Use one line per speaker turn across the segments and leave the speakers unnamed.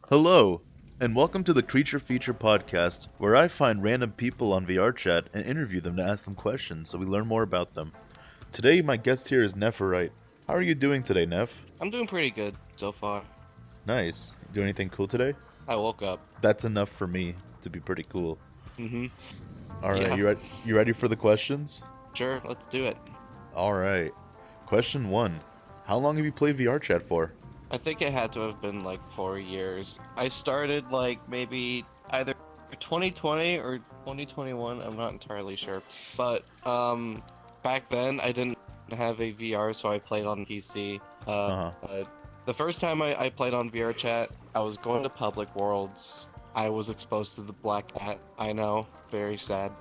Hello, and welcome to the Creature Feature podcast, where I find random people on VRChat and interview them to ask them questions so we learn more about them. Today, my guest here is Nepharite. How are you doing today, Neph?
I'm doing pretty good so far.
Nice. Do anything cool today?
I woke up.
That's enough for me to be pretty cool.
Mm-hmm.
All right,
Yeah,
you ready for the questions?
sure, let's do it.
All right. Question 1. How long have you played VRChat for?
I think it had to have been like 4 years. I started like maybe either 2020 or 2021. I'm not entirely sure. But back then I didn't have a VR, so I played on PC.
Uh-huh.
The first time I played on VR chat, I was going to Public Worlds. I was exposed to the Black Cat. I know, very sad.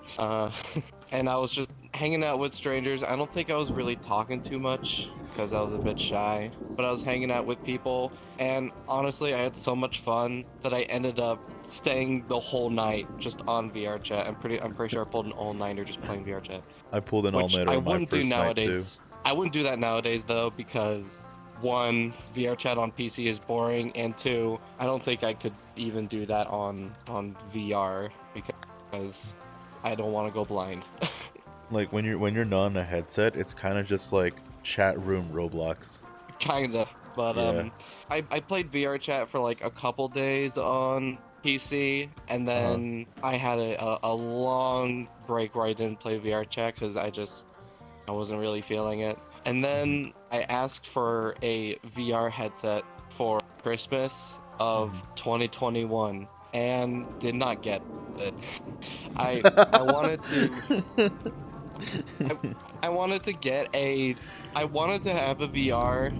And I was just hanging out with strangers. I don't think I was really talking too much because I was a bit shy, but I was hanging out with people, and honestly, I had so much fun that I ended up staying the whole night just on VR chat. I'm pretty sure I pulled an all-nighter just playing VR chat,
I pulled an
which
all-nighter
I
on my
wouldn't do
first night, too.
nowadays. I wouldn't do that nowadays though, because one, VR chat on PC is boring, and two, I don't think I could even do that on VR because I don't want to go blind.
Like, when you're not on a headset, it's kind of just like chat room Roblox.
Kinda, but
Yeah.
I played VR chat for like a couple days on PC, and then I had a long break where I didn't play VR chat because I wasn't really feeling it. And then I asked for a VR headset for Christmas of 2021 and did not get it. I wanted to I wanted to get I wanted to have a VR,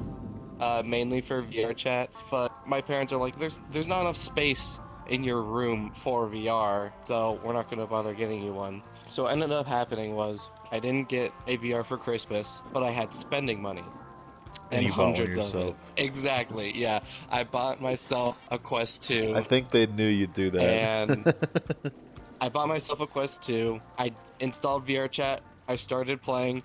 mainly for VR chat, but my parents are like, there's not enough space in your room for VR, so we're not gonna bother getting you one. So what ended up happening was I didn't get a VR for Christmas, but I had spending money.
And
And
you bought one
hundreds of it.
yourself.
Exactly, yeah. I bought myself a Quest
I
2,
think they knew you'd do
and
that.
I bought myself a Quest 2. I installed VR chat. I started playing.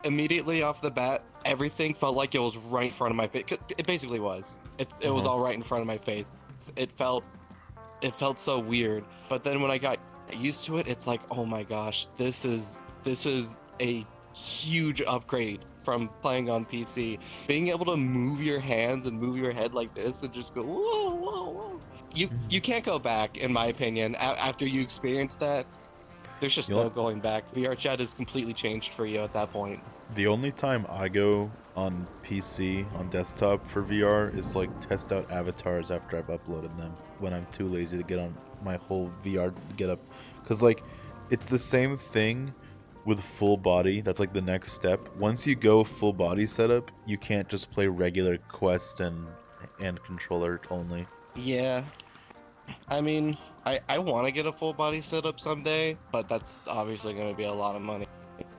Immediately off the bat, everything felt like it was right in front of my face. It basically was. It was
Uh-huh.
all right in front of my face. It felt so weird. But then when I got used to it, it's like, oh my gosh, this is a huge upgrade from playing on PC. Being able to move your hands and move your head like this and just go whoa, whoa, whoa. You can't go back, in my opinion. After you experience that, there's just
You know
no
what?
going back. VR chat is completely changed for you at that point.
The only time I go on PC, on desktop for VR is like test out avatars after I've uploaded them when I'm too lazy to get on my whole VR getup. Because, like, it's the same thing with full body. That's like the next step. Once you go full body setup, you can't just play regular Quest and controller only.
Yeah, I mean, I want to get a full body setup someday, but that's obviously going to be a lot of money.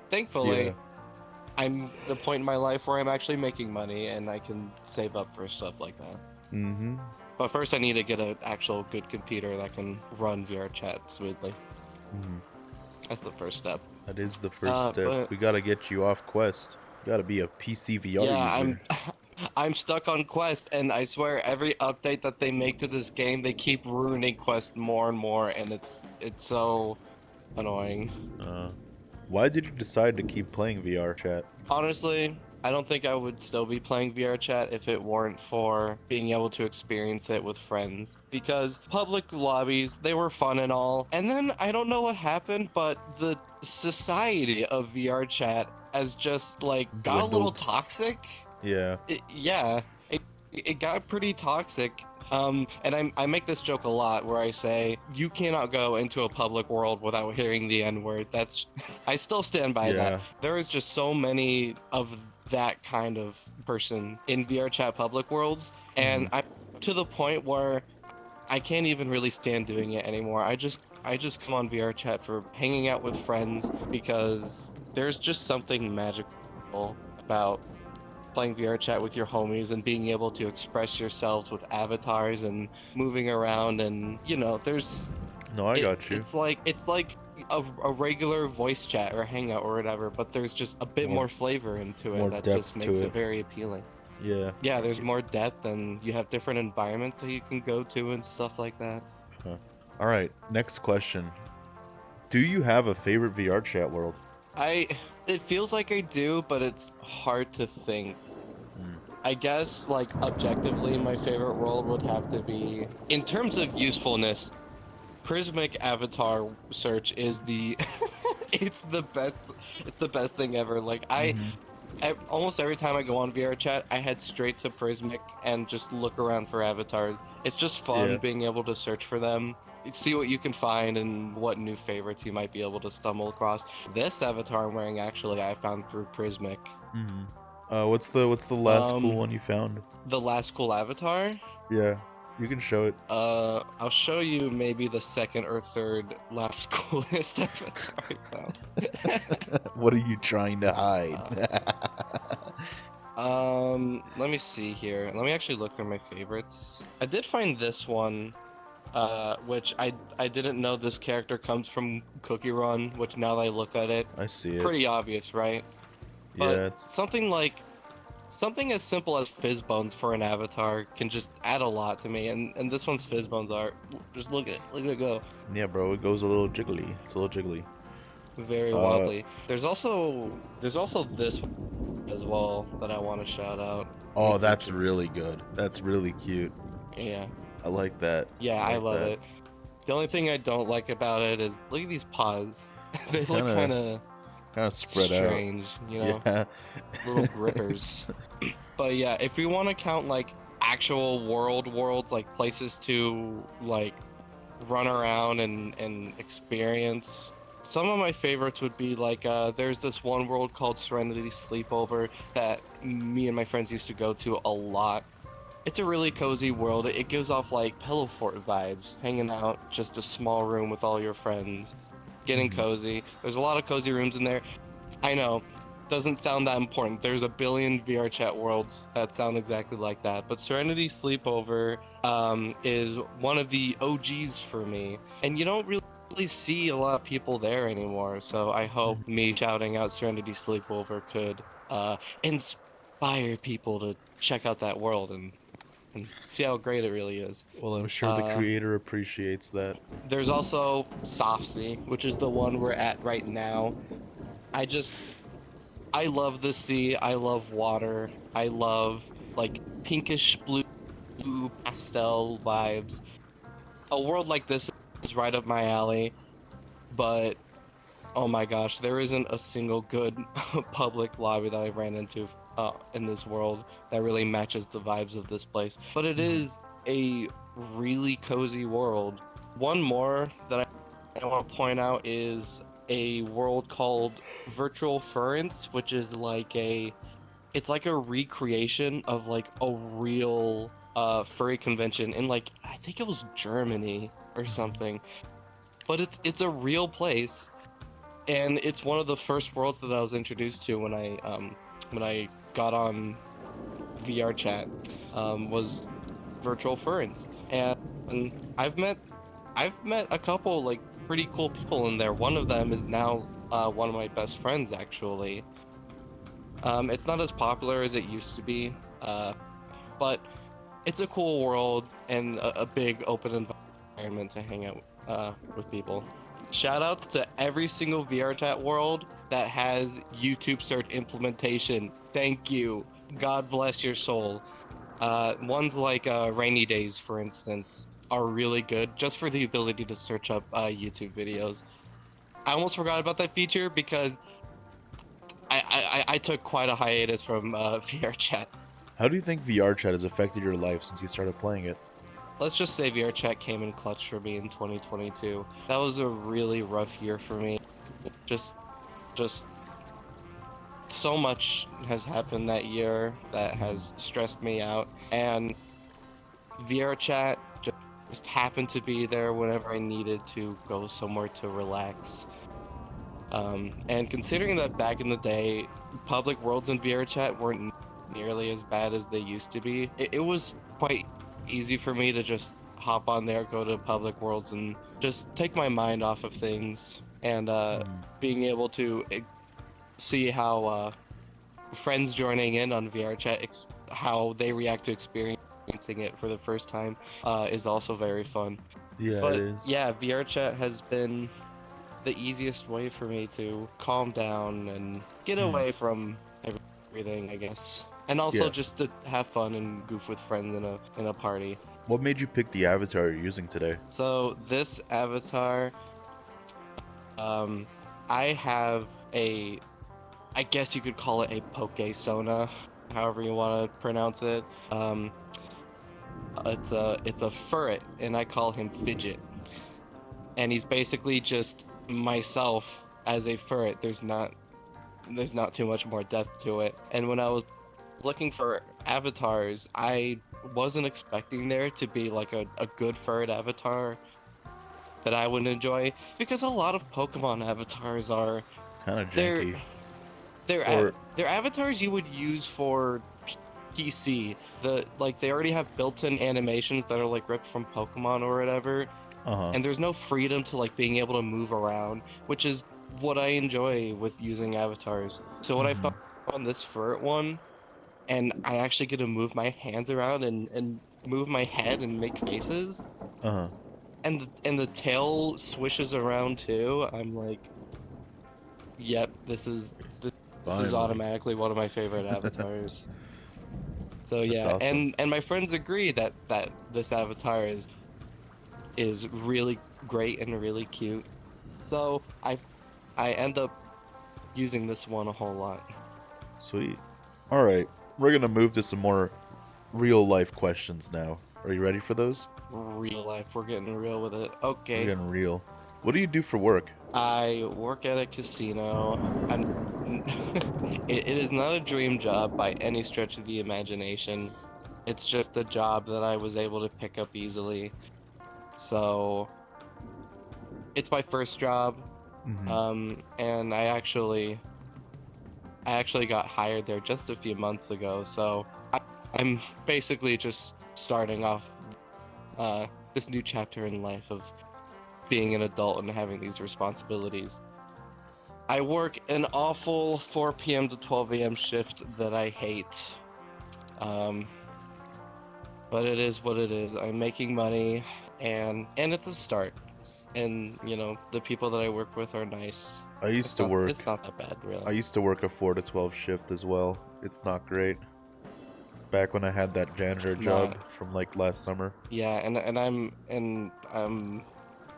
Thankfully,
Yeah.
I'm at the point in my life where I'm actually making money and I can save up for stuff like that.
Mm-hmm.
But first, I need to get an actual good computer that can run VR chat smoothly.
Mm-hmm.
That's the first step.
That is the first step.
But
We gotta get you off Quest. You gotta be a PC VR
yeah,
user.
I'm stuck on Quest, and I swear every update that they make to this game, they keep ruining Quest more and more, and it's so annoying.
Why did you decide to keep playing VR chat?
Honestly, I don't think I would still be playing VR chat if it weren't for being able to experience it with friends. Because public lobbies, they were fun and all. And then I don't know what happened, but the society of VR chat has just like got a little
Dwindled.
toxic.
Yeah.
Yeah, it got pretty toxic. And I make this joke a lot where I say you cannot go into a public world without hearing the N word. That's I still stand by
Yeah.
that. There is just so many of that kind of person in VR chat public worlds, and I'm to the point where I can't even really stand doing it anymore. I just come on VR chat for hanging out with friends because there's just something magical about playing VR chat with your homies and being able to express yourselves with avatars and moving around, and there's
No, I got you.
it's like a regular voice chat or hangout or whatever, but there's just a bit
More-
more flavor into
more
it that
depth
just
to
makes it
it.
very appealing.
Yeah.
Yeah, there's more depth, and you have different environments that you can go to and stuff like that.
Huh. All right. Next question. Do you have a favorite VR chat world?
I it feels like I do, but it's hard to think.
Hmm.
I guess like objectively my favorite world would have to be in terms of usefulness, Prismic avatar search is the it's the best it's the best thing ever. Like
Mm-hmm.
almost every time I go on VR chat, I head straight to Prismic and just look around for avatars. It's just fun
Yeah.
being able to search for them, see what you can find, and what new favorites you might be able to stumble across. This avatar I'm wearing actually I found through Prismic.
Mm-hmm. What's the last cool
Um,
one you found?
the last cool avatar.
Yeah. You can show it.
I'll show you maybe the second or third last coolest avatar I found.
What are you trying to hide?
Let me see here. Let me actually look through my favorites. I did find this one, which I didn't know this character comes from Cookie Run, which now that I look at it,
I see it.
pretty obvious, right?
Yeah,
But
it's
something as simple as fizz bones for an avatar can just add a lot to me, and this one's fizz bones are just look at it go.
yeah, bro. It goes a little jiggly. It's a little jiggly.
Very wobbly. There's also this as well that I want to shout out.
Oh, that's really good. That's really cute.
Yeah.
I like that.
Yeah, I love
that.
it. The only thing I don't like about it is look at these paws. They look kind of
Spread
strange, you know,
Yeah.
little grippers. But yeah, if we want to count like actual worlds, like places to like run around and experience, some of my favorites would be like there's this one world called Serenity Sleepover that me and my friends used to go to a lot. It's a really cozy world. It gives off like Pillow Fort vibes, hanging out just a small room with all your friends, getting cozy. There's a lot of cozy rooms in there. I know, doesn't sound that important. There's a billion VR chat worlds that sound exactly like that, but Serenity Sleepover is one of the OGs for me, and you don't really see a lot of people there anymore. So I hope me shouting out Serenity Sleepover could inspire people to check out that world and see how great it really is.
Well, I'm sure the creator appreciates that.
There's also Soft Sea, which is the one we're at right now. I love the sea. I love water. I love like pinkish blue pastel vibes. A world like this is right up my alley, but oh my gosh, there isn't a single good public lobby that I ran into in this world that really matches the vibes of this place. But it is a really cozy world. One more that I want to point out is a world called Virtual Furrence, which is like it's like a recreation of like a real furry convention in like I think it was Germany or something. But it's a real place, and it's one of the first worlds that I was introduced to when I got on VR chat was Virtual Furrence, and I've met a couple like pretty cool people in there. One of them is now one of my best friends actually. It's not as popular as it used to be, but it's a cool world and a big open environment to hang out with people. Shoutouts to every single VR chat world that has YouTube search implementation. Thank you. God bless your soul. Ones like Rainy Days, for instance, are really good just for the ability to search up YouTube videos. I almost forgot about that feature because I took quite a hiatus from VR chat.
How do you think VR chat has affected your life since you started playing it?
Let's just say VR chat came in clutch for me in 2022. That was a really rough year for me. Just so much has happened that year that has stressed me out, and VR chat just happened to be there whenever I needed to go somewhere to relax. And considering that back in the day, public worlds in VR chat weren't nearly as bad as they used to be, it was quite easy for me to just hop on there, go to public worlds, and just take my mind off of things. And being able to see how friends joining in on VR chat how they react to experiencing it for the first time is also very fun.
Yeah, it
But
is.
yeah, VR chat has been the easiest way for me to calm down and get
Hmm.
away from everything, I guess. And also
Yeah.
just to have fun and goof with friends in a party.
What made you pick the avatar you're using today?
So this avatar, I have a, I guess you could call it a Poke Sona, however you want to pronounce it. It's a furret, and I call him Fidget. And he's basically just myself as a furret. There's not too much more depth to it. And when I was looking for avatars, I wasn't expecting there to be like a good furret avatar that I would enjoy, because a lot of Pokemon avatars are
Kind of
they're
janky.
they're
Or
they're avatars you would use for PC. They already have built-in animations that are like ripped from Pokemon or whatever,
uh-huh.
and there's no freedom to like being able to move around, which is what I enjoy with using avatars. So when I
Hmm.
found this furret one, and I actually get to move my hands around and move my head and make faces,
Uh-huh.
and the tail swishes around too, I'm like, yep, this is
Finally.
automatically one of my favorite avatars. So
That's
yeah,
awesome.
and my friends agree that this avatar is really great and really cute. So I end up using this one a whole lot.
Sweet. All right. We're going to move to some more real life questions now. Are you ready for those?
Real life, we're getting real with it.
We're
Okay.
getting real. What do you do for work?
I work at a casino. It is not a dream job by any stretch of the imagination. It's just a job that I was able to pick up easily. So it's my first job.
Hmm.
And I actually got hired there just a few months ago. So I'm basically just starting off this new chapter in life of being an adult and having these responsibilities. I work an awful 4 p.m. to 12 a.m. shift that I hate. Um, but it is what it is. I'm making money, and it's a start. And the people that I work with are nice.
I used to work
It's not that bad,
I
really.
used to work a 4 to 12 shift as well. It's not great. Back when I had that janitor
It's
job
not.
from like last summer.
Yeah, I'm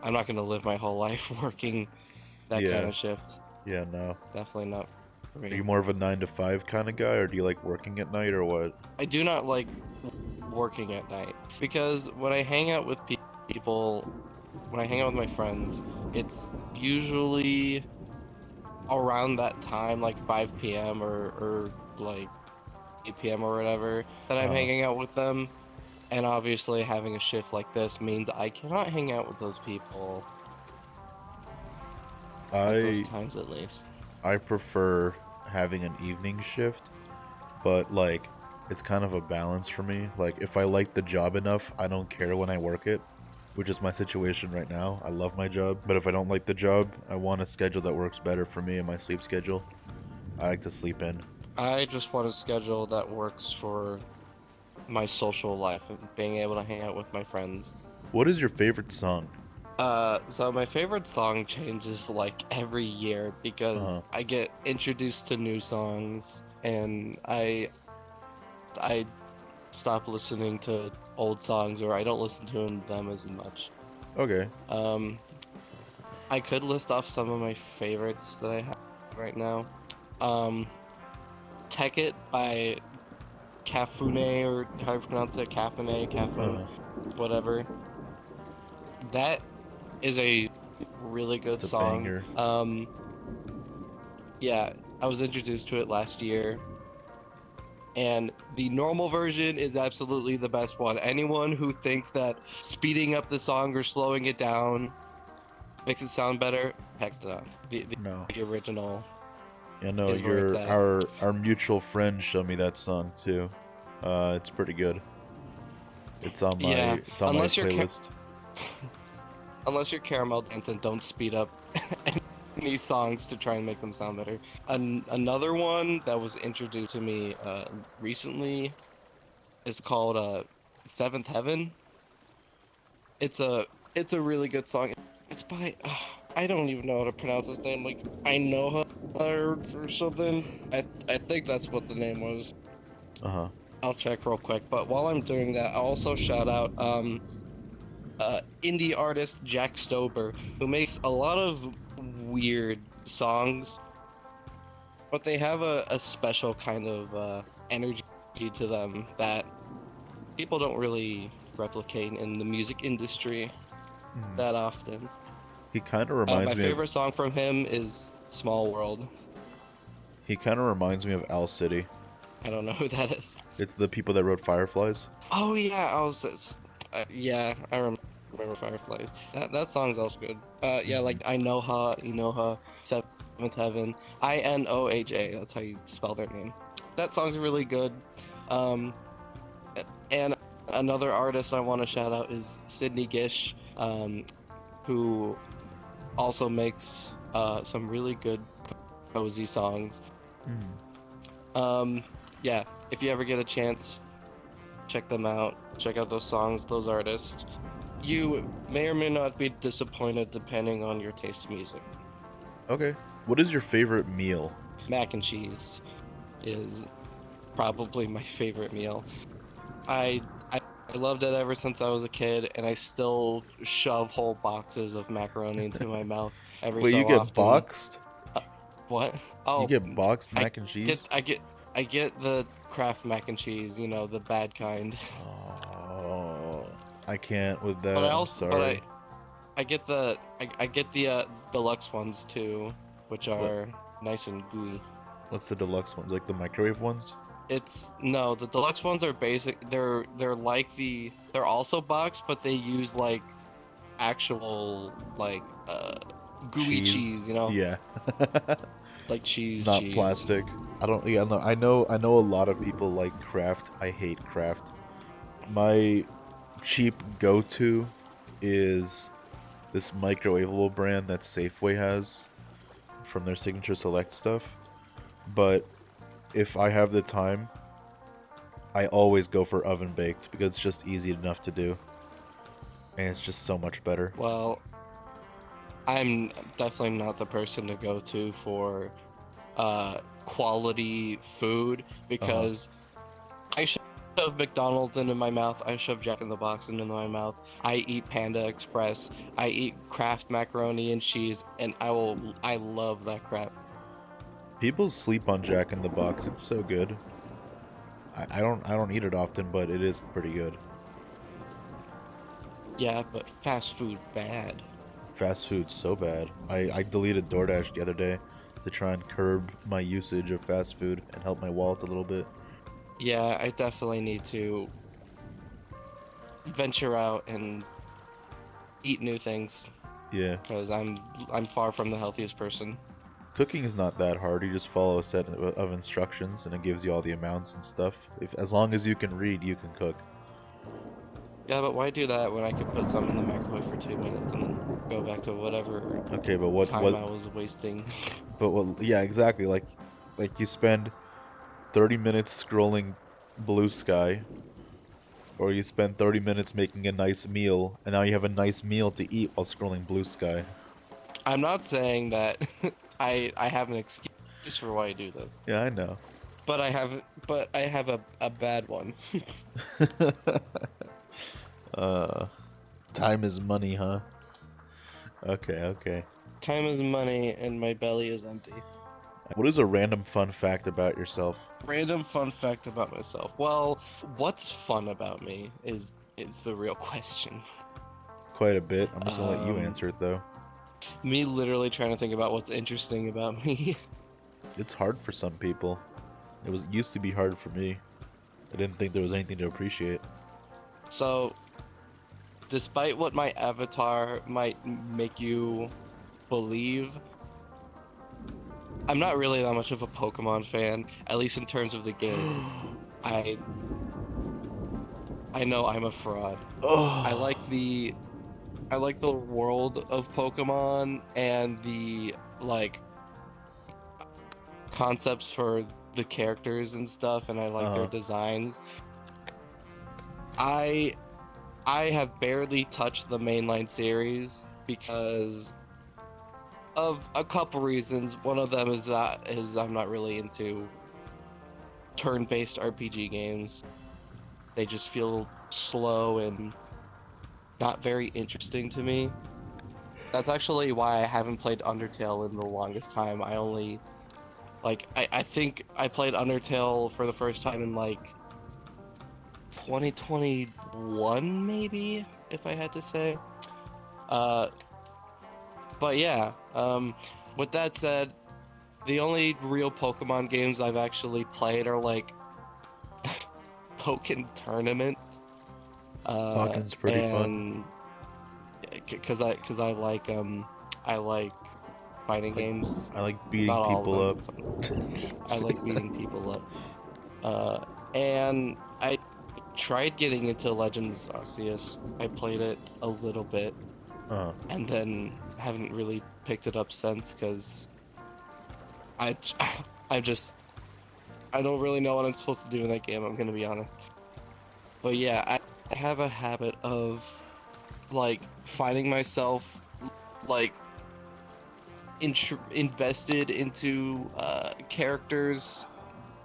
not gonna live my whole life working that kind
Yeah.
of shift.
Yeah, no.
Definitely not for
Are
me.
you more of a 9 to 5 kind of guy or do you like working at night or what?
I do not like working at night, because when I hang out with people, when I hang out with my friends, it's usually around that time, like 5 p.m. or like 8 p.m. or whatever, that I'm
Uh,
hanging out with them. And obviously, having a shift like this means I cannot hang out with those people at those
I
times, at least.
I prefer having an evening shift, but like it's kind of a balance for me. Like if I like the job enough, I don't care when I work it, which is my situation right now. I love my job, but if I don't like the job, I want a schedule that works better for me and my sleep schedule. I like to sleep in.
I just want a schedule that works for my social life and being able to hang out with my friends.
What is your favorite song?
So my favorite song changes like every year,
Uh-huh.
because I get introduced to new songs, and I stop listening to old songs, or I don't listen to them as much.
Okay.
Um, I could list off some of my favorites that I have right now. Um, Tech It by Cafune, or how you pronounce it, Cafune,
Uh-huh.
whatever. That is a really good
It's a
song.
banger.
Yeah, I was introduced to it last year, and the normal version is absolutely the best one. Anyone who thinks that speeding up the song or slowing it down makes it sound better, heck no.
No.
The original
Yeah, no,
is where it's
your
at.
our mutual friend showed me that song too. It's pretty good.
Yeah,
it's on my
unless you're
playlist.
unless you're caramel dancing, don't speed up any songs to try and make them sound better. Another one that was introduced to me recently is called Seventh Heaven. It's a really good song. It's by I don't even know how to pronounce his name. Like I know her or something. I think that's what the name was.
Uh-huh.
I'll check real quick. But while I'm doing that, I'll also shout out indie artist Jack Stober, who makes a lot of weird songs, but they have a special kind of energy to them that people don't really replicate in the music industry
Mhm.
that often.
He kind of
My
reminds me of
favorite song from him is Small World.
Owl City.
I don't know who that is.
It's the people that wrote Fireflies.
Oh yeah, yeah, I remember Fireflies. That song's also good. Yeah,
Mhm.
like I know her, you know her, Seventh Heaven, Inoha. That's how you spell their name. That song's really good. Um, and another artist I want to shout out is Sydney Gish, who also makes some really good cozy songs.
Mhm.
Yeah, if you ever get a chance, check them out. Check out those songs, those artists. You may or may not be disappointed depending on your taste in music.
Okay. What is your favorite meal?
Mac and cheese is probably my favorite meal. I I loved it ever since I was a kid, and I still shove whole boxes of macaroni into my mouth every
Wait, you
so
get
often.
boxed?
What?
You
Oh,
get boxed
I
mac and cheese?
I get the Kraft mac and cheese, you know, the bad kind.
Oh, I can't with
But I
that. I'm
also but
sorry.
I get I get the deluxe ones too, which
What?
are nice and gooey.
What's the deluxe ones? Like the microwave ones?
It's no, the deluxe ones are basic. They're like they're also boxed, but they use like actual like gooey
Cheese?
cheese, you know,
Yeah.
like
Not
cheese.
plastic. I don't. Yeah, no. I know a lot of people like Kraft. I hate Kraft. My cheap go-to is this microwavable brand that Safeway has from their Signature Select stuff. But if I have the time, I always go for oven baked because it's just easy enough to do, and it's just so much better.
Well, I'm definitely not the person to go to for quality food
Uh huh.
because I shove McDonald's into my mouth. I shove Jack in the Box into my mouth. I eat Panda Express. I eat Kraft macaroni and cheese, and I love that crap.
People sleep on Jack in the Box. It's so good. I don't eat it often, but it is pretty good.
Yeah, but fast food bad.
Fast food's so bad. I deleted DoorDash the other day to try and curb my usage of fast food and help my wallet a little bit.
Yeah, I definitely need to venture out and eat new things
Yeah.
because I'm far from the healthiest person.
Cooking is not that hard. You just follow a set of instructions and it gives you all the amounts and stuff. If as long as you can read, you can cook.
Yeah, but why do that when I could put some in the microwave for 2 minutes and then go back to whatever
Okay, but what
time
what
I was wasting?
but what yeah, exactly. Like you spend 30 minutes scrolling Blue Sky, or you spend 30 minutes making a nice meal, and now you have a nice meal to eat while scrolling Blue Sky.
I'm not saying that I have an excuse for why I do this,
Yeah, I know.
but I have a bad one.
uh Time is money, huh? Okay, okay.
Time is money and my belly is empty.
What is a random fun fact about yourself?
Random fun fact about myself. Well, what's fun about me is the real question.
Quite a bit. I'm just gonna let you
Um,
answer it though.
Me literally trying to think about what's interesting about me.
It's hard for some people. It used to be hard for me. I didn't think there was anything to appreciate.
So, despite what my avatar might make you believe, I'm not really that much of a Pokemon fan, at least in terms of the game. I I know I'm a fraud. I
Oh.
like the I like the world of Pokemon and the like concepts for the characters and stuff, and I like their
Uh,
designs. I have barely touched the mainline series because of a couple reasons. One of them is I'm not really into turn-based RPG games. They just feel slow and not very interesting to me. That's actually why I haven't played Undertale in the longest time. I think I played Undertale for the first time in like 2021 maybe, if I had to say. Uh but yeah, with that said, the only real Pokemon games I've actually played are like Pokken Tournament.
Hawkins pretty fun.
And I like fighting games.
I like beating
Not all of
people
them,
up.
but I like beating people up. And I tried getting into Legends Arceus. I played it a little bit,
Uh,
and then haven't really picked it up since because I, I just I don't really know what I'm supposed to do in that game. I'm gonna be honest. But yeah, I have a habit of like finding myself like invested into characters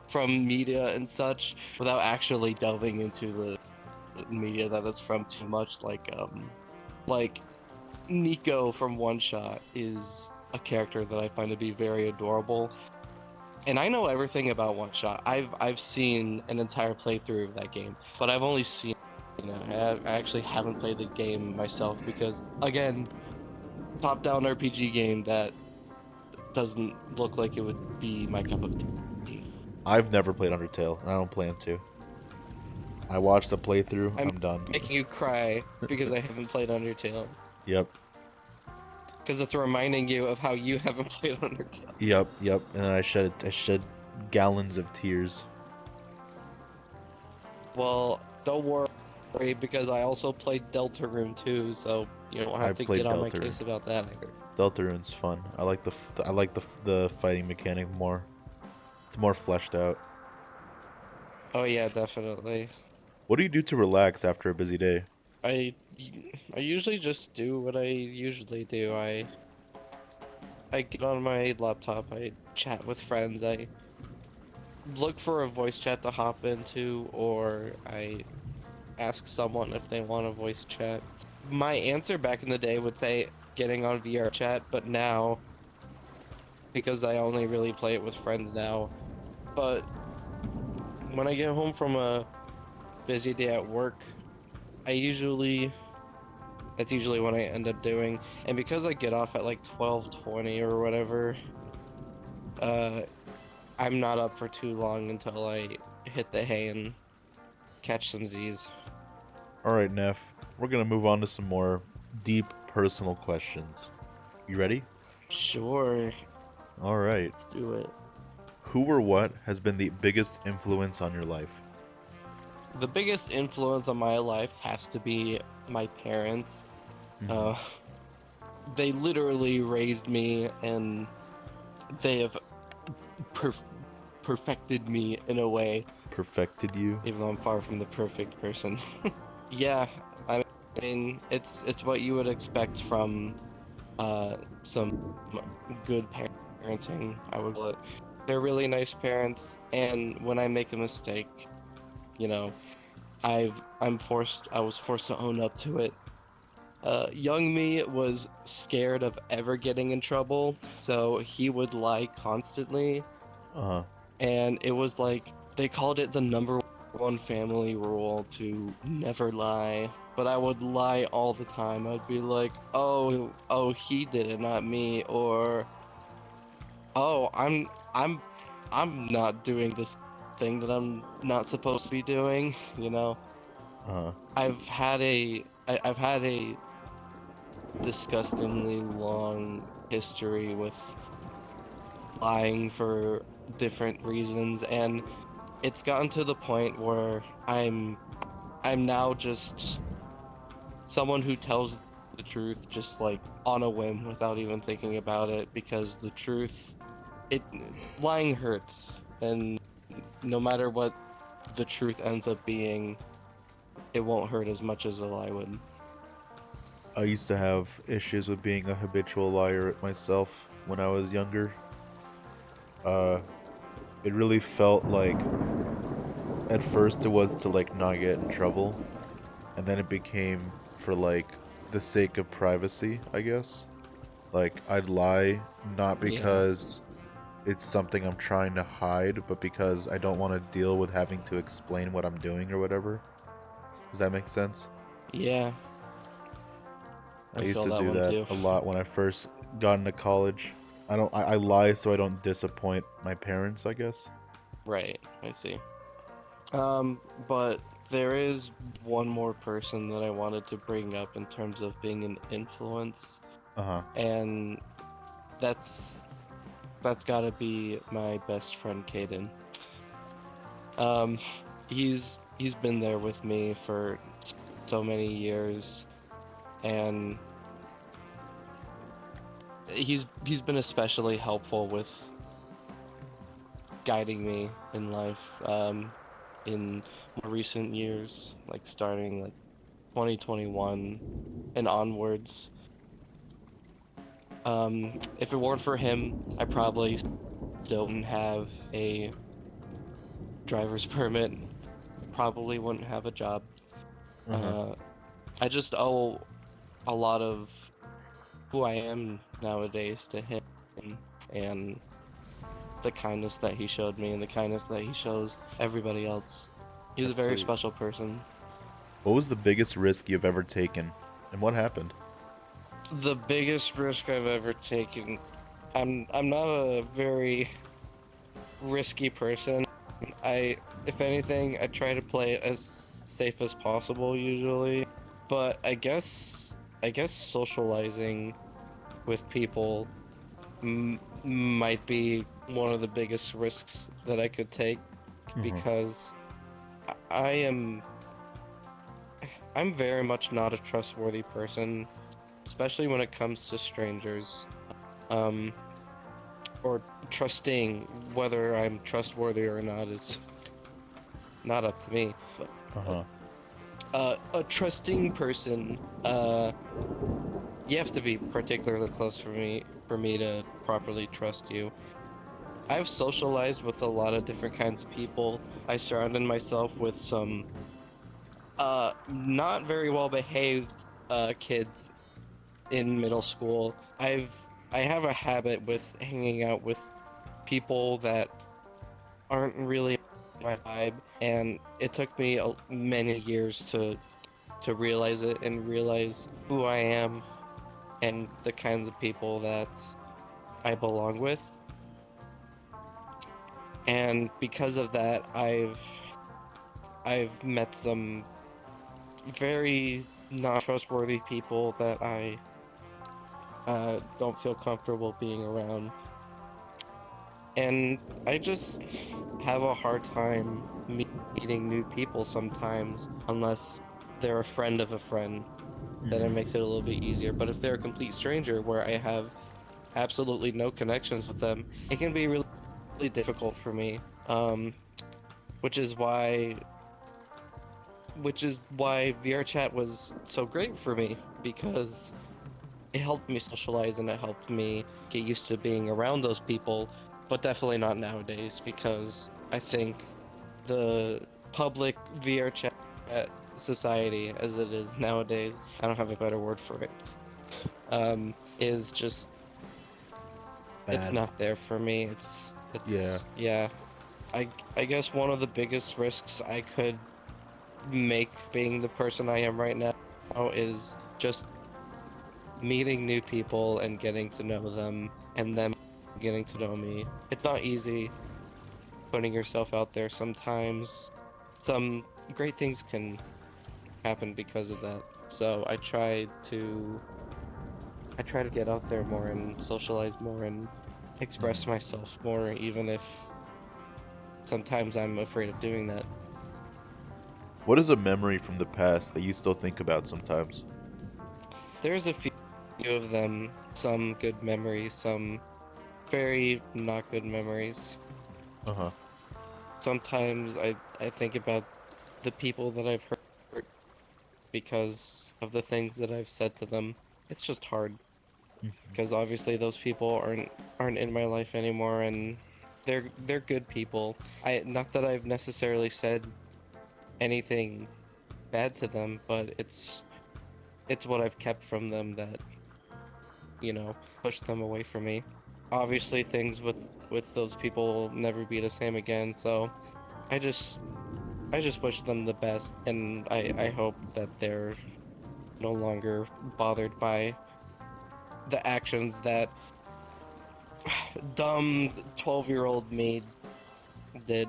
from media and such without actually delving into the media that it's from too much. Like Nico from One Shot is a character that I find to be very adorable, and I know everything about One Shot. I've seen an entire playthrough of that game, but I've only seen, I actually haven't played the game myself because again, top-down RPG game that doesn't look like it would be my cup of tea.
I've never played Undertale, and I don't plan to. I watched a playthrough.
I'm
I'm done.
making you cry because I haven't played Undertale.
Yep,
Because it's reminding you of how you haven't played Undertale.
yep. And then I shed gallons of tears.
Well, don't worry because I also played Deltarune too, so you don't have
I've
to
played
get on my
Deltarune.
case about that either.
Deltarune's fun. I like the fighting mechanic more. It's more fleshed out.
Oh yeah, definitely.
What do you do to relax after a busy day?
I I usually just do what I usually do. I get on my laptop, I chat with friends, I look for a voice chat to hop into, or I ask someone if they want a voice chat. My answer back in the day would say getting on VR chat, but now, because I only really play it with friends now, but when I get home from a busy day at work, that's usually what I end up doing. And because I get off at like 12:20 or whatever, uh, I'm not up for too long until I hit the hay and catch some Z's.
Alright, Neff. We're gonna move on to some more deep personal questions. You ready?
Sure,
Alright.
let's do it.
Who or what has been the biggest influence on your life?
The biggest influence on my life has to be my parents. Uh, they literally raised me, and they have perf- perfected me in a way,
Perfected you?
even though I'm far from the perfect person. Yeah, I mean, it's what you would expect from some good parenting, I would call it. They're really nice parents, and when I make a mistake, you know, I was forced to own up to it. Young me was scared of ever getting in trouble, so he would lie constantly,
Uh-huh.
and it was like they called it the number one family rule to never lie. But I would lie all the time. I'd be like, oh, he did it, not me, or oh, I'm not doing this thing that I'm not supposed to be doing, you know.
Uh-huh.
I've had a disgustingly long history with lying for different reasons, and it's gotten to the point where I'm now just someone who tells the truth just like on a whim without even thinking about it, because the truth, it lying hurts, and no matter what the truth ends up being, it won't hurt as much as a lie would.
I used to have issues with being a habitual liar myself when I was younger. Uh, it really felt like at first it was to like not get in trouble, and then it became for like the sake of privacy, I guess. Like I'd lie not
Yeah.
because it's something I'm trying to hide, but because I don't want to deal with having to explain what I'm doing or whatever. Does that make sense?
Yeah,
I
I
used
feel
to
that
do
one
that
too.
a lot when I first got into college. I lie so I don't disappoint my parents, I guess.
Right, I see. But there is one more person that I wanted to bring up in terms of being an influence,
Uh-huh.
and that's that's gotta be my best friend Caden. Um, he's been there with me for so many years, and he's been especially helpful with guiding me in life. In more recent years, like starting like 2021 and onwards. If it weren't for him, I probably still wouldn't have a driver's permit. Probably wouldn't have a job.
Uh-huh.
Uh, I just owe a lot of who I am nowadays to him and the kindness that he showed me and the kindness that he shows everybody else. He's a
That's
very
sweet.
special person.
What was the biggest risk you've ever taken? And what happened?
The biggest risk I've ever taken. I'm not a very risky person. If anything, I try to play it as safe as possible usually. But I guess socializing with people might be one of the biggest risks that I could take
Uh-huh.
because I am I'm very much not a trustworthy person, especially when it comes to strangers. Um, or trusting whether I'm trustworthy or not is not up to me. But
Uh-huh.
a trusting person, you have to be particularly close for me to properly trust you. I've socialized with a lot of different kinds of people. I surrounded myself with some not very well behaved kids in middle school. I have a habit with hanging out with people that aren't really my vibe, and it took me many years to realize it and realize who I am and the kinds of people that I belong with. And because of that, I've met some very not trustworthy people that I don't feel comfortable being around. And I just have a hard time meeting new people sometimes, unless they're a friend of a friend. Then it
Mm-hmm.
makes it a little bit easier. But if they're a complete stranger where I have absolutely no connections with them, it can be really, really difficult for me. Which is why VR chat was so great for me because it helped me socialize and it helped me get used to being around those people, but definitely not nowadays because I think the public VR chat society as it is nowadays, I don't have a better word for it, is just it's
Bad.
not there for me.
Yeah.
Yeah. I guess one of the biggest risks I could make being the person I am right now is just meeting new people and getting to know them and them getting to know me. It's not easy putting yourself out there sometimes. Some great things can happen because of that. So I try to get out there more and socialize more and express
Mm.
myself more even if sometimes I'm afraid of doing that.
What is a memory from the past that you still think about sometimes?
There's a few of them, some good memories, some very not good memories.
Uh-huh.
Sometimes I think about the people that I've hurt because of the things that I've said to them. It's just hard
Mhm.
because obviously those people aren't in my life anymore, and they're good people. Not that I've necessarily said anything bad to them, but it's what I've kept from them that, pushed them away from me. Obviously, things with those people will never be the same again, so I just I just wish them the best, and I hope that they're no longer bothered by the actions that dumb 12-year-old me did.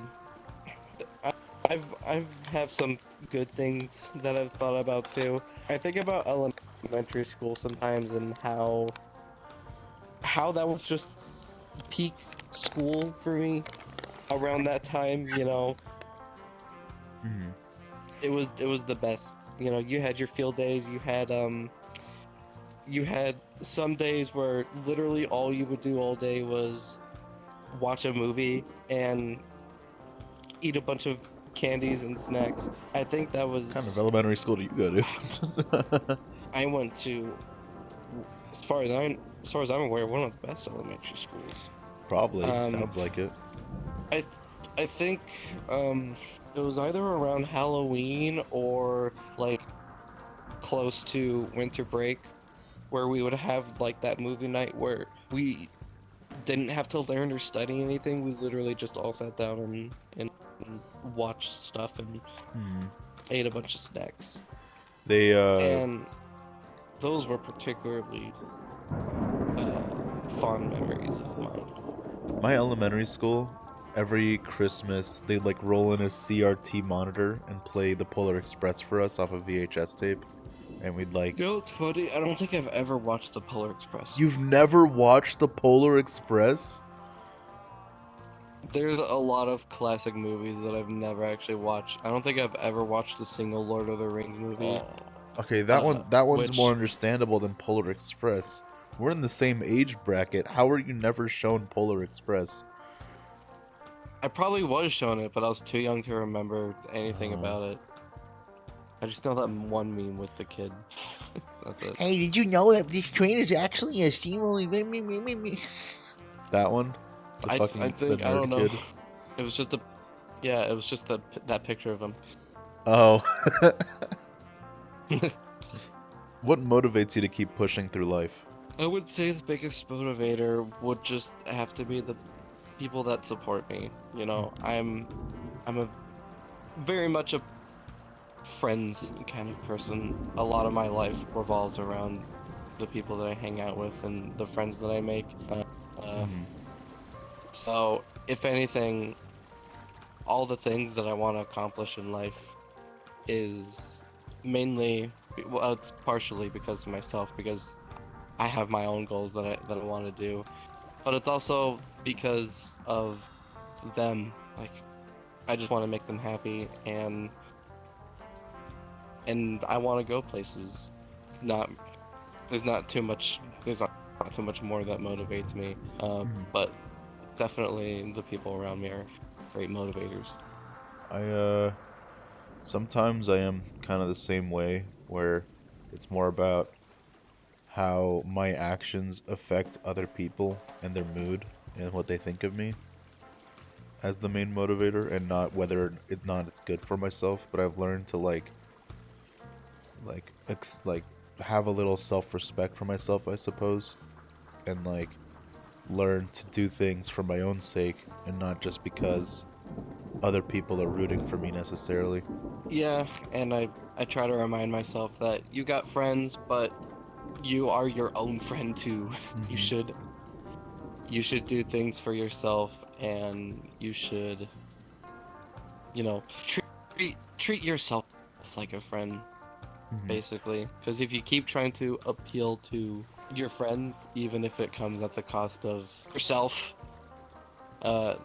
I, I've have some good things that I've thought about too. I think about elementary school sometimes and how that was just peak school for me around that time,
Mhm.
it was the best. You had your field days, you had some days where literally all you would do all day was watch a movie and eat a bunch of candies and snacks. I think that
What kind of
was
elementary school do you go to?
I went to, as far as I'm aware, one of the best elementary schools.
Probably.
Um,
Sounds like it.
I th- I think it was either around Halloween or like close to winter break where we would have like that movie night where we didn't have to learn or study anything. We literally just all sat down and watched stuff and
Hmm.
ate a bunch of snacks.
They
And those were particularly fond memories of mine.
my elementary school, every Christmas they'd like roll in a CRT monitor and play the Polar Express for us off a VHS tape, and we'd like.
It's funny. I don't think I've ever watched the Polar Express.
You've never watched the Polar Express?
There's a lot of classic movies that I've never actually watched. I don't think I've ever watched a single Lord of the Rings movie.
Oh, okay, that one's more
Which
understandable than Polar Express. We're in the same age bracket. How are you never shown Polar Express?
I probably was shown it, but I was too young to remember anything
Oh.
about it. I just know that one meme with the kid. That's it.
Hey, did you know that this train is actually a steamroller?
That one? The
I
fucking the
think I don't
nerd
know.
kid?
It was just it was just that picture of him.
Oh. What motivates you to keep pushing through life?
I would say the biggest motivator would just have to be the people that support me. I'm a very much a friends kind of person. A lot of my life revolves around the people that I hang out with and the friends that I make.
Mhm.
So, if anything, all the things that I want to accomplish in life is mainly, well, it's partially because of myself, because I have my own goals that I want to do, but it's also because of them. Like, I just want to make them happy, and I want to go places. It's not there's not too much more that motivates me.
Mhm.
But definitely the people around me are great motivators.
I sometimes I am kind of the same way where it's more about how my actions affect other people and their mood and what they think of me as the main motivator, and not whether it's good for myself. But I've learned to like have a little self-respect for myself, I suppose, and like learn to do things for my own sake and not just because other people are rooting for me necessarily.
Yeah, and I try to remind myself that you got friends, but you are your own friend too. You
Hmm.
should you should do things for yourself, and you should, treat yourself like a friend,
Hmm.
basically. Because if you keep trying to appeal to your friends, even if it comes at the cost of yourself, uh,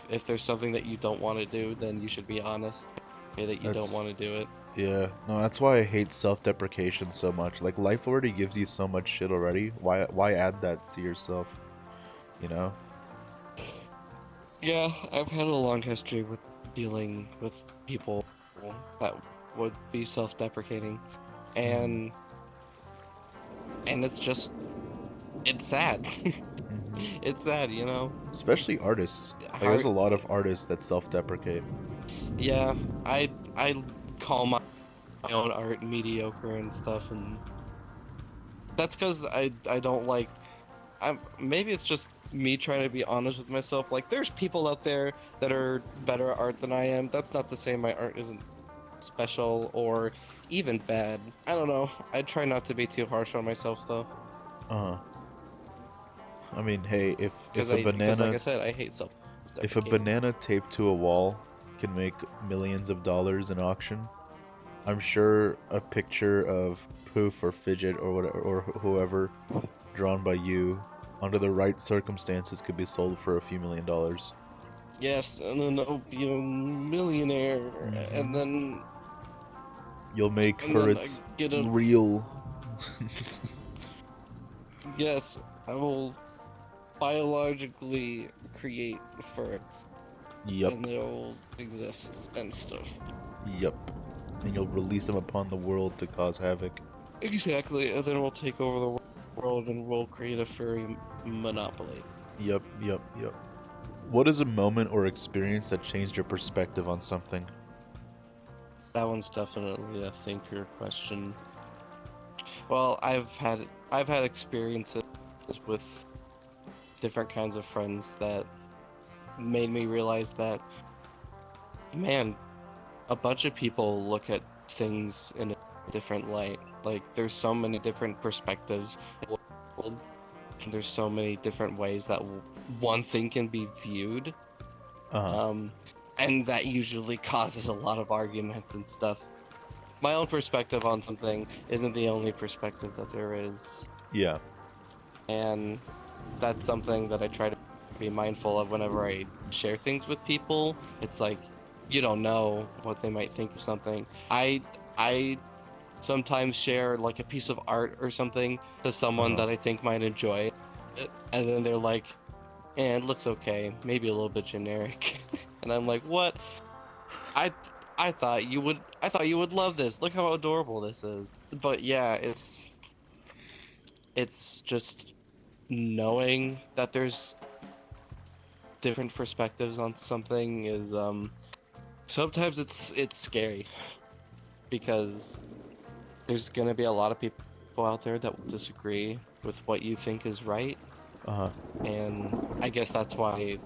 if there's something that you don't want to do, then you should be honest, say that you don't
That's
want to do it.
Yeah, no, that's why I hate self-deprecation so much. Like life already gives you so much shit already. Why add that to yourself, you know?
Yeah, I've had a long history with dealing with people that would be self-deprecating. and it's just it's sad.
Mhm.
It's sad, you know.
Especially artists. Like,
How
there's a lot of artists that self-deprecate.
Yeah, I call my own art mediocre and stuff, and that's because I don't like. Maybe it's just me trying to be honest with myself. Like, there's people out there that are better at art than I am. That's not to say my art isn't special or even bad. I don't know. I try not to be too harsh on myself though,
Uh-huh. I mean, hey,
because like I said, I hate
if a
self-deprecating.
banana taped to a wall can make millions of dollars in auction, I'm sure a picture of Poof or Fidget or whatever, or whoever drawn by you under the right circumstances could be sold for a few $1,000,000.
Yes, and then I'll be a millionaire, and
Hmm.
then
You'll make for
I
its
get a
real.
yes. I will biologically create ferrets,
Yup,
and they'll exist and stuff.
yup. And you'll release them upon the world to cause havoc.
Exactly, and then we'll take over the world and we'll create a furry monopoly.
Yup, yup, yup. What is a moment or experience that changed your perspective on something?
That one's definitely a thinker question. Well, I've had experiences with different kinds of friends that made me realize that, man, a bunch of people look at things in a different light. Like, there's so many different perspectives in the world, and there's so many different ways that one thing can be viewed.
Uh-huh.
And that usually causes a lot of arguments and stuff. My own perspective on something isn't the only perspective that there is,
Yeah.
and that's something that I try to be mindful of whenever I share things with people. It's like, you don't know what they might think of something. I sometimes share like a piece of art or something to someone
Uh-huh.
that I think might enjoy it, and then they're like, "And it looks okay, maybe a little bit generic," and I'm like, "What? I I thought you would love this. Look how adorable this is." But yeah, it's just knowing that there's different perspectives on something is sometimes it's scary because there's gonna be a lot of people out there that will disagree with what you think is right,
Uh-huh.
and I guess that's why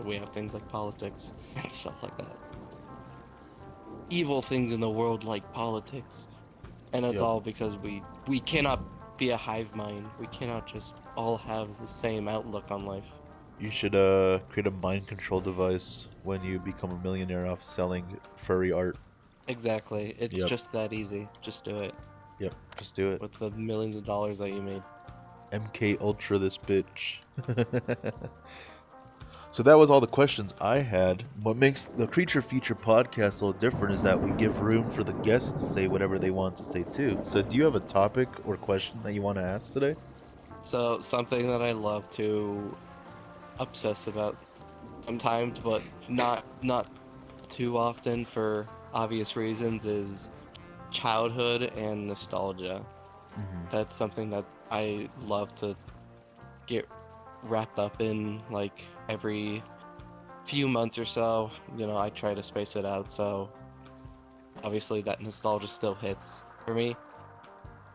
we have things like politics and stuff like that. Evil things in the world like politics, and it's
Yup.
all because we cannot be a hive mind. We cannot just all have the same outlook on life.
You should create a mind control device when you become a millionaire off selling furry art.
Exactly. It's
Yep.
just that easy. Just do it
Yep. Just do it.
with the millions of dollars that you made.
MK Ultra this bitch. So that was all the questions I had. What makes the Creature Feature podcast a little different is that we give room for the guests to say whatever they want to say too. So do you have a topic or question that you want to ask today?
So something that I love to obsess about sometimes, but not too often for obvious reasons, is childhood and nostalgia.
Mm-hmm.
That's something that I love to get wrapped up in, like every few months or so. You know, I try to space it out, so obviously that nostalgia still hits for me.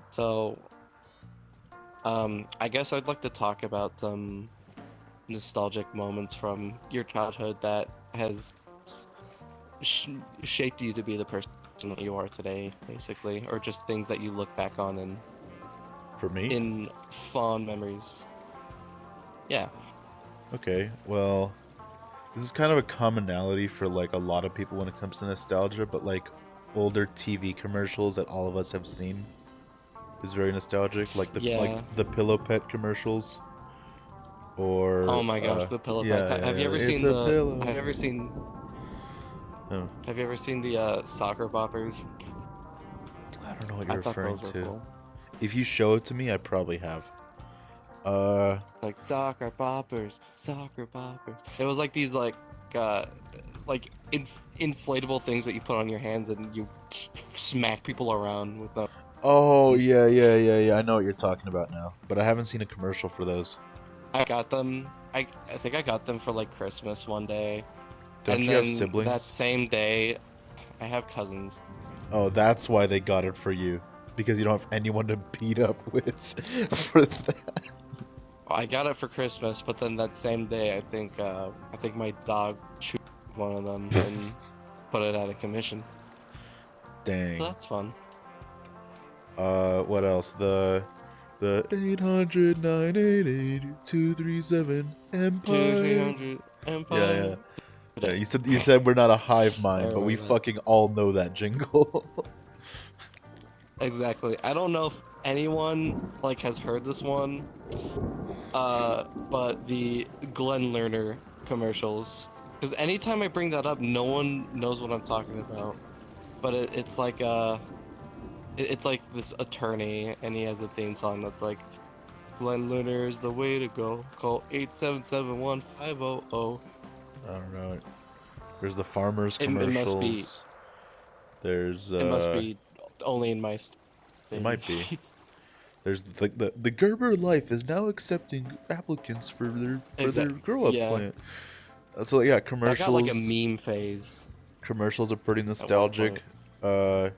So, I guess I'd like to talk about some nostalgic moments from your childhood that has sh- shaped you to be the person that you are today, basically, or just things that you look back on
For me?
in fond memories. Yeah.
Okay, well, this is kind of a commonality for like a lot of people when it comes to nostalgia, but like older TV commercials that all of us have seen is very nostalgic, like
Yeah.
the Pillow Pet commercials, or
Oh my gosh, the pillow pets.
yeah,
Have you ever
it's
seen
a
the?
pillow. Oh,
Have you ever seen the soccer boppers?
I don't know what
I
you're
thought
referring
those were
to.
cool.
If you show it to me, I probably have. Uh,
Like soccer boppers, soccer boppers. It was like these like uh like inflatable things that you put on your hands and you smack people around with them.
Oh yeah. I know what you're talking about now, but I haven't seen a commercial for those.
I got them. I think I got them for like Christmas one day,
Don't
and
you have
then that
siblings?
same day, I have cousins.
Oh, that's why they got it for you, because you don't have anyone to beat up with for that.
I got it for Christmas, but then that same day, I think my dog chewed one of them and put it out of commission. So
Dang.
that's fun.
What else? The 800
Two, three
Empire.
hundred
Yeah.
Empire.
Yeah, you said we're not a hive
I
mind, but we
remember that.
fucking all know that jingle.
Exactly. I don't know if anyone like has heard this one, but the Glenn Lerner commercials. Because anytime I bring that up, no one knows what I'm talking about. But it's like it's like this attorney, and he has a theme song that's like, Glenn Lerner is the way to go. Call 877-1500.
I don't know. There's the farmers
It must be.
commercials. There's
It must be only in my
it
maybe.
might be. There's like the Gerber Life is now accepting applicants for their grow up
Yeah,
plant. So yeah,
that got like a
commercials.
meme phase
Commercials are pretty
at one
nostalgic.
point.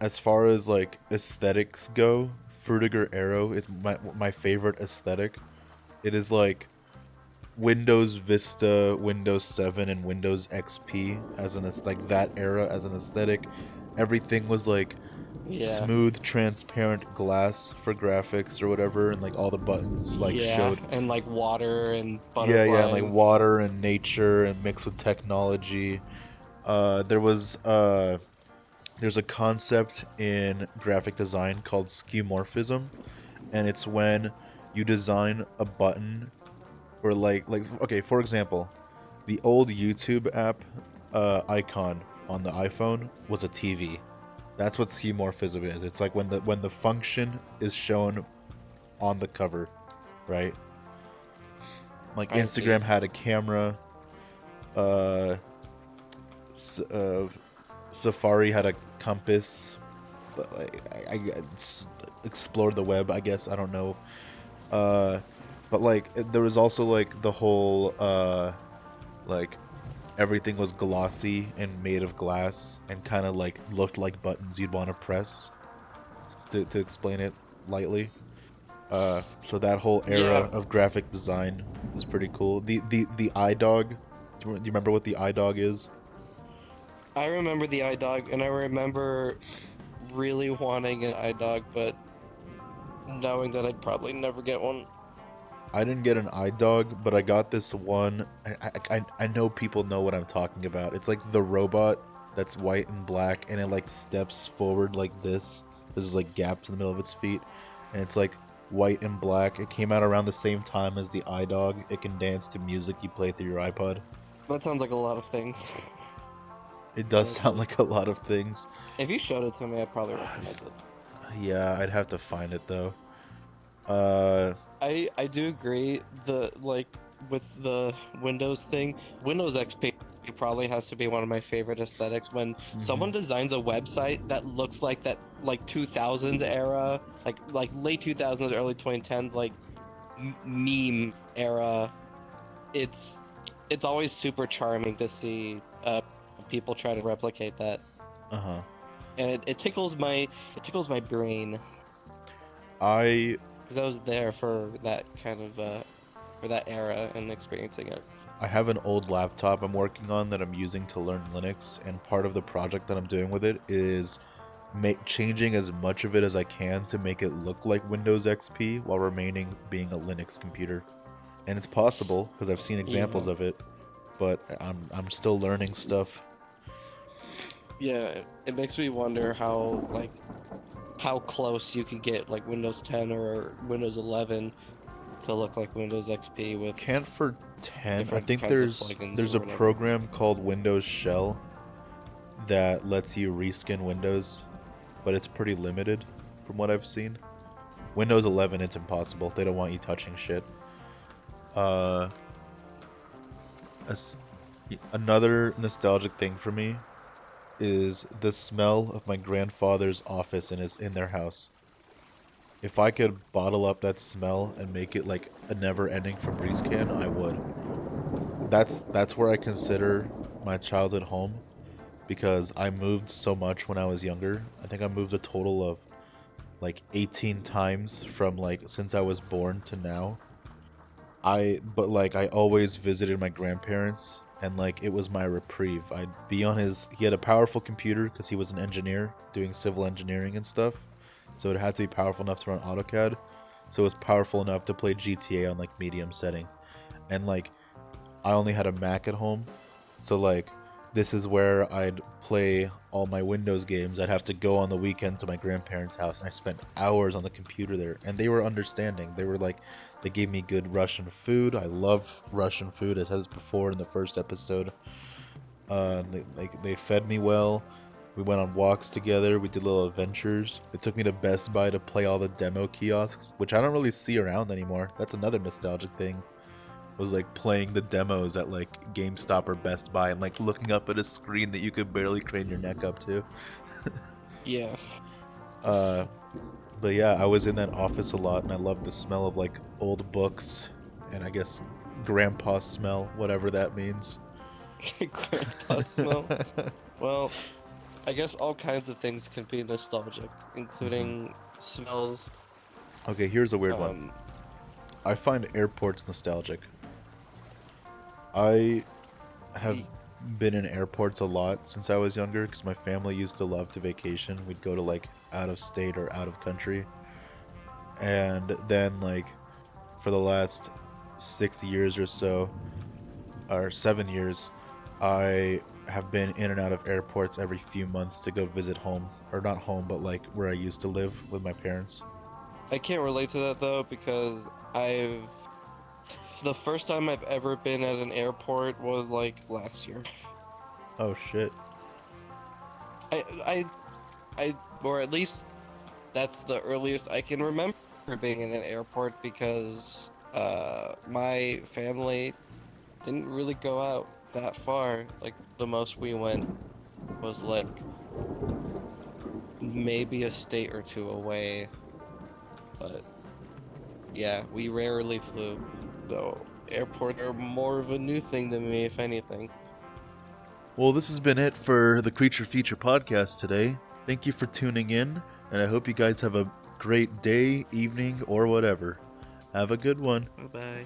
As far as like aesthetics go, Frutiger Arrow is my favorite aesthetic. It is like Windows Vista, Windows 7, and Windows XP as like that era as an aesthetic. Everything was like
Yeah.
smooth, transparent glass for graphics or whatever, and like all the buttons like
Yeah,
showed.
and like water and
Yeah, and like
butterflies.
water and nature and mixed with technology. There was there's a concept in graphic design called skeuomorphism, and it's when you design a button or like okay, for example, the old YouTube app icon on the iPhone was a TV. That's what skeuomorphism is. It's like when the function is shown on the cover, right? Like
I see.
Instagram had a camera, uh, Safari had a compass, but like explored the web, I guess. I don't know. But like there was also like the whole like everything was glossy and made of glass and kind of like looked like buttons you'd want to press to explain it lightly. So that whole era
Yeah,
of graphic design is pretty cool. The iDog. Do you remember what the iDog is?
I remember the iDog, and I remember really wanting an iDog, but knowing that I'd probably never get one.
I didn't get an iDog, but I got this one. I know people know what I'm talking about. It's like the robot that's white and black, and it like steps forward like this. There's like gaps in the middle of its feet, and it's like white and black. It came out around the same time as the iDog. It can dance to music you play through your iPod.
That sounds like a lot of things.
It does sound like a lot of things.
If you showed it to me, I'd probably recognize it.
Yeah, I'd have to find it though.
I do agree. The like with the Windows thing, Windows XP probably has to be one of my favorite aesthetics. When someone designs a website that looks like that, like 2000s era, like late 2000s, early 2010s, like meme era, it's always super charming to see people try to replicate that,
uh-huh.
and it tickles my brain
I
because I was there for that kind of for that era and experiencing it.
I have an old laptop I'm working on that I'm using to learn Linux, and part of the project that I'm doing with it is changing as much of it as I can to make it look like Windows XP while remaining being a Linux computer. And it's possible because I've seen examples
Yeah.
of it, but I'm still learning stuff.
Yeah, it makes me wonder how close you can get like Windows 10 or Windows 11 to look like Windows XP with
Can't for 10. I
different
think
kinds of
there's
plugins
a
or whatever.
program called Windows Shell that lets you reskin Windows, but it's pretty limited from what I've seen. Windows 11, it's impossible. They don't want you touching shit. Another nostalgic thing for me is the smell of my grandfather's office in their house. If I could bottle up that smell and make it like a never-ending Febreze can, I would. That's where I consider my childhood home because I moved so much when I was younger. I think I moved a total of like 18 times from like since I was born to now. But like I always visited my grandparents and like it was my reprieve. I'd be on he had a powerful computer because he was an engineer doing civil engineering and stuff. So it had to be powerful enough to run AutoCAD. So it was powerful enough to play GTA on like medium setting. And like I only had a Mac at home. So like this is where I'd play all my Windows games. I'd have to go on the weekend to my grandparents' house, and I spent hours on the computer there. And they were understanding. They were like, they gave me good Russian food. I love Russian food, as I said before in the first episode. They fed me well. We went on walks together. We did little adventures. They took me to Best Buy to play all the demo kiosks, which I don't really see around anymore. That's another nostalgic thing. Was like playing the demos at like GameStop or Best Buy and like looking up at a screen that you could barely crane your neck up to.
Yeah.
Uh, but yeah, I was in that office a lot and I loved the smell of like old books and I guess grandpa smell, whatever that means.
Grandpa smell. Well, I guess all kinds of things can be nostalgic, including smells.
Okay, here's a weird one. I find airports nostalgic. I have been in airports a lot since I was younger because my family used to love to vacation. We'd go to like out of state or out of country. And then like for the last 6 years or so, or 7 years, I have been in and out of airports every few months to go visit home, or not home, but like where I used to live with my parents.
I can't relate to that though because the first time I've ever been at an airport was like last year.
Oh shit.
Or at least that's the earliest I can remember being in an airport because my family didn't really go out that far. Like the most we went was like maybe a state or two away, but yeah, we rarely flew. So airport are more of a new thing to me, if anything.
Well, this has been it for the Kreachur Feature podcast today. Thank you for tuning in, and I hope you guys have a great day, evening, or whatever. Have a good one.
Bye-bye.